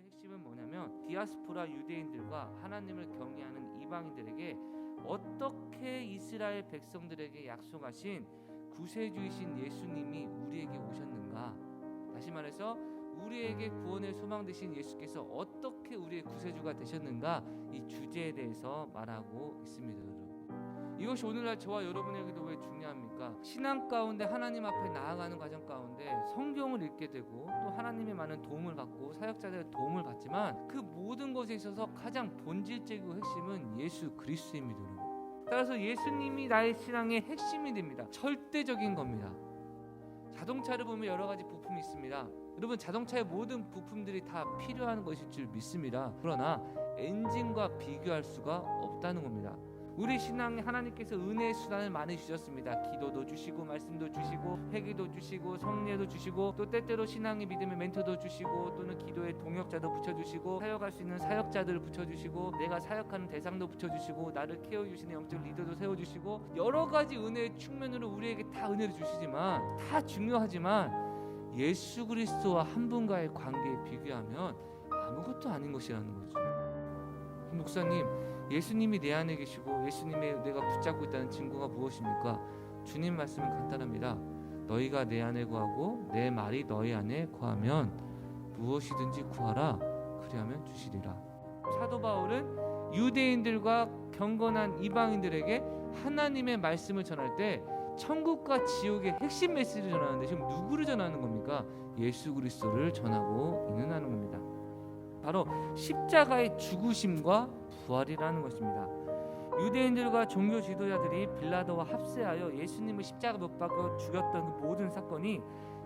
핵심은 뭐냐면 디아스포라 유대인들과 하나님을 경외하는 이방인들에게 어떻게 이스라엘 백성들에게 약속하신 구세주이신 예수님이 우리에게 오셨는가, 다시 말해서 우리에게 구원의 소망 되신 예수께서 어떻게 우리의 구세주가 되셨는가, 이 주제에 대해서 말하고 있습니다. 여러분, 이것이 오늘날 저와 여러분에게도 왜 중요합니까? 신앙 가운데 하나님 앞에 나아가는 과정 가운데 성경을 읽게 되고 또 하나님의 많은 도움을 받고 사역자들의 도움을 받지만 그 모든 것에 있어서 가장 본질적이고 핵심은 예수 그리스도입니다. 여러분, 따라서 예수님이 나의 신앙의 핵심이 됩니다. 절대적인 겁니다. 자동차를 보면 여러 가지 부품이 있습니다. 여러분, 자동차의 모든 부품들이 다 필요한 것일 줄 믿습니다. 그러나 엔진과 비교할 수가 없다는 겁니다. 우리 신앙에 하나님께서 은혜의 수단을 많이 주셨습니다. 기도도 주시고 말씀도 주시고 회개도 주시고 성례도 주시고 또 때때로 신앙의 믿음의 멘토도 주시고 또는 기도의 동역자도 붙여주시고 사역할 수 있는 사역자들을 붙여주시고 내가 사역하는 대상도 붙여주시고 나를 케어주시는 영적 리더도 세워주시고 여러 가지 은혜의 측면으로 우리에게 다 은혜를 주시지만 다 중요하지만 예수 그리스도와 한 분과의 관계에 비교하면 아무것도 아닌 것이라는 거죠. 목사님, 예수님이 내 안에 계시고 예수님의 내가 붙잡고 있다는 증거가 무엇입니까? 주님 말씀은 간단합니다. 너희가 내 안에 거하고 내 말이 너희 안에 거하면 무엇이든지 구하라, 그리하면 주시리라. 사도 바울은 유대인들과 경건한 이방인들에게 하나님의 말씀을 전할 때 천국과 지옥의 핵심 메시지를 전하는데 지금 누구를 전하는 겁니까? 예수 그리스도를 전하고 있는 겁니다. 바로 십자가의 죽으심과 부활이라는 것입니다. 유대인들과 종교 지도자들이 빌라도와 합세하여 예수님을 십자가 못 박아 죽였던 그 모든 사건이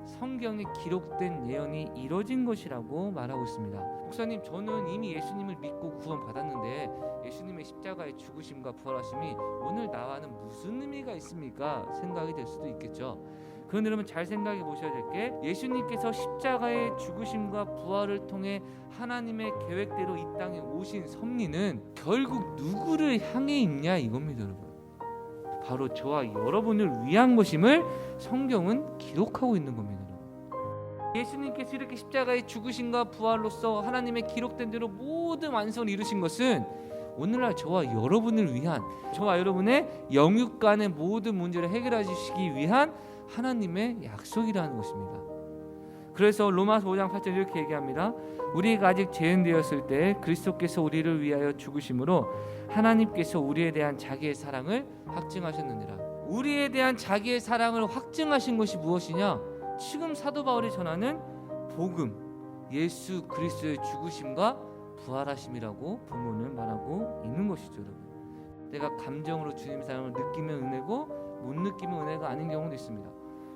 성경에 기록된 예언이 이루어진 것이라고 말하고 있습니다. 목사님, 저는 이미 예수님을 믿고 구원 받았는데 예수님의 십자가의 죽으심과 부활하심이 오늘 나와는 무슨 의미가 있습니까? 생각이 될 수도 있겠죠. 그런데 여러분, 잘 생각해 보셔야 될 게 예수님께서 십자가의 죽으심과 부활을 통해 하나님의 계획대로 이 땅에 오신 섭리는 결국 누구를 향해 있냐 이겁니다. 여러분, 바로 저와 여러분을 위한 것임을 성경은 기록하고 있는 겁니다. 예수님께서 이렇게 십자가의 죽으심과 부활로서 하나님의 기록된 대로 모든 완성을 이루신 것은 오늘날 저와 여러분을 위한, 저와 여러분의 영육 간의 모든 문제를 해결해 주시기 위한 하나님의 약속이라는 것입니다. 그래서 로마서 5장 8절 이렇게 얘기합니다. 우리가 아직 죄인 되었을 때 그리스도께서 우리를 위하여 죽으심으로 하나님께서 우리에 대한 자기의 사랑을 확증하셨느니라. 우리에 대한 자기의 사랑을 확증하신 것이 무엇이냐? 지금 사도 바울이 전하는 복음, 예수 그리스도의 죽으심과 부활하심이라고 본문은 말하고 있는 것이죠. 여러분, 내가 감정으로 주님의 사랑을 느끼면 은혜고 못 느끼면 은혜가 아닌 경우도 있습니다.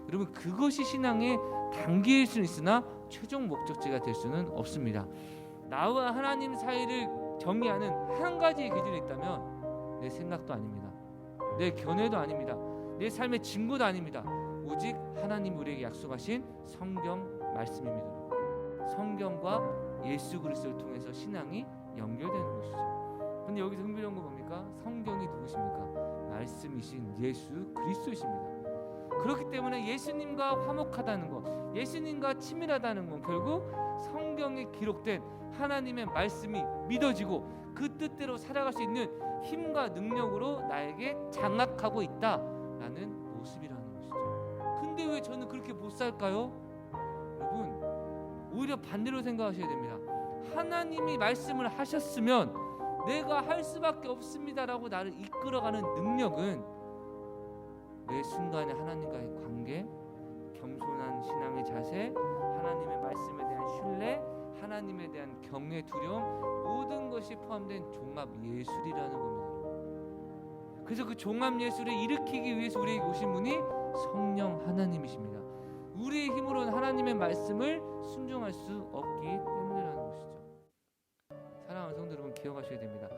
여러분, 그것이 신앙의 단계일 수는 있으나 최종 목적지가 될 수는 없습니다. 나와 하나님 사이를 정의하는 한 가지의 기준이 있다면 내 생각도 아닙니다. 내 견해도 아닙니다. 내 삶의 증거도 아닙니다. 오직 하나님 우리에게 약속하신 성경 말씀입니다. 성경과 예수 그리스도를 통해서 신앙이 연결되는 것이죠. 그런데 여기서 흥미로운 거 뭡니까? 성경이 누구십니까? 말씀이신 예수 그리스도이십니다. 그렇기 때문에 예수님과 화목하다는 것, 예수님과 친밀하다는 건 결국 성경에 기록된 하나님의 말씀이 믿어지고 그 뜻대로 살아갈 수 있는 힘과 능력으로 나에게 장악하고 있다라는 모습이라는 것이죠. 근데 왜 저는 그렇게 못 살까요? 여러분, 오히려 반대로 생각하셔야 됩니다. 하나님이 말씀을 하셨으면 내가 할 수밖에 없습니다라고 나를 이끌어가는 능력은 매 순간에 하나님과의 관계, 겸손한 신앙의 자세, 하나님의 말씀에 대한 신뢰, 하나님에 대한 경외, 두려움, 모든 것이 포함된 종합 예술이라는 겁니다. 그래서 그 종합 예술을 일으키기 위해서 우리에게 오신 분이 성령 하나님이십니다. 우리의 힘으로는 하나님의 말씀을 순종할 수 없기 때문이라는 것이죠. 사랑하는 성도 여러분, 기억하셔야 됩니다.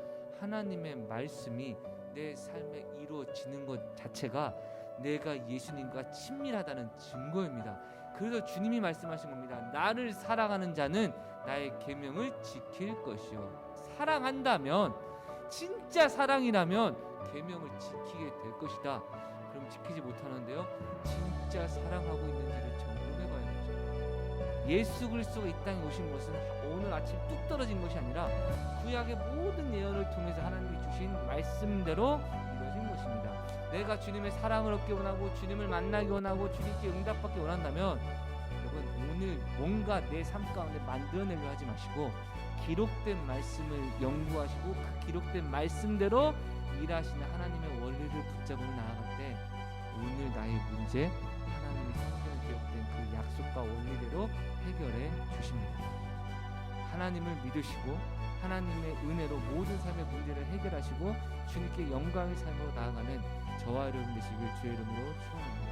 하나님의 말씀이 내 삶에 이루어지는 것 자체가 내가 예수님과 친밀하다는 증거입니다. 그래서 주님이 말씀하신 겁니다. 나를 사랑하는 자는 나의 계명을 지킬 것이요. 사랑한다면, 진짜 사랑이라면 계명을 지키게 될 것이다. 그럼 지키지 못하는데요, 진짜 사랑하고 있는지를 점검해 봐야 되죠. 예수 그리스도가 이 땅에 오신 것은 오늘 아침 뚝 떨어진 것이 아니라 구약의 모든 예언을 통해서 하나님이 주신 말씀대로 이루어진 것입니다. 내가 주님의 사랑을 얻기 원하고 주님을 만나기 원하고 주님께 응답받기 원한다면 여러분 오늘 뭔가 내 삶 가운데 만들어내려 하지 마시고 기록된 말씀을 연구하시고 그 기록된 말씀대로 일하시는 하나님의 원리를 붙잡고 나아갈 때 오늘 나의 문제 하나님의 성경에 기록된 그 약속과 원리대로 해결해 주십니다. 하나님을 믿으시고 하나님의 은혜로 모든 삶의 문제를 해결하시고 주님께 영광의 삶으로 나아가는 저와 여러분 되시길 주의 이름으로 축원합니다.